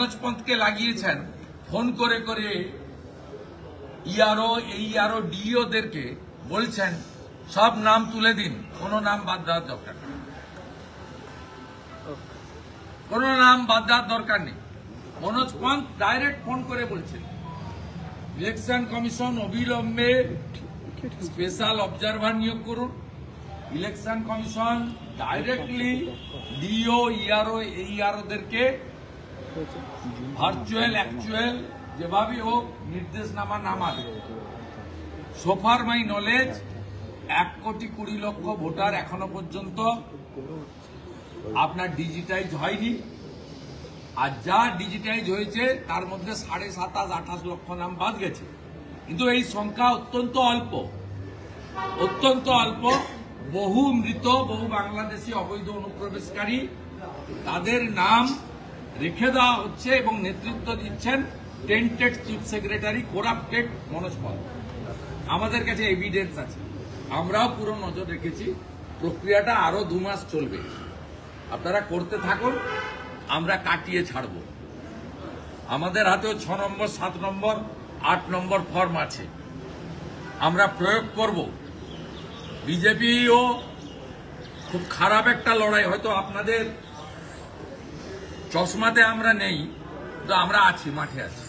মনোজ পন্তকে লাগিয়েছেন ফোন করে করে ইআরও এইআরও ডিইওদেরকে বলছেন সব নাম তুলে দিন, কোনো নাম বাদ দেওয়ার দরকার নেই, কোনো নাম বাদ দেওয়ার দরকার নেই। মনোজ পন্ত ডাইরেক্ট ফোন করে বলছেন ইলেকশন কমিশন অবিলম্বে স্পেশাল অবজারভার নিয়োগ করুন। Election commission directly DO ERO এইআরওদেরকে ভার্চুয়াল অ্যাকচুয়াল যেভাবেই হোক নির্দেশনামা নামাবে। সোফার মাই নলেজ 1,20,00,000 ভোটার এখনো পর্যন্ত আপনার ডিজিটাইজ হয়নি, আর যা ডিজিটাইজ হয়েছে তার মধ্যে 27,000-28 লক্ষ নাম বাদ গেছে। কিন্তু এই সংখ্যা অত্যন্ত অল্প, অত্যন্ত অল্প। বহু মৃত, বহু বাংলাদেশি অবৈধ অনুপ্রবেশকারী, তাদের নাম রেখে দেওয়া হচ্ছে এবং নেতৃত্ব দিচ্ছেন tainted chief secretary corrupted Manoj Pant. আমাদের কাছে এভিডেন্স আছে, আমরাও পুরো নজর রেখেছি। প্রক্রিয়াটা আরো 2 মাস চলবে, আপনারা করতে থাকুন, আমরা কাটিয়ে ছাড়ব। আমাদের হাতেও 6 নম্বর, 7 নম্বর, 8 নম্বর ফর্ম আছে, আমরা প্রয়োগ করব। বিজেপিও খুব খারাপ একটা লড়াই, হয়তো আপনাদের চশমাতে আমরা নেই, তো আমরা আছি, মাঠে আছি।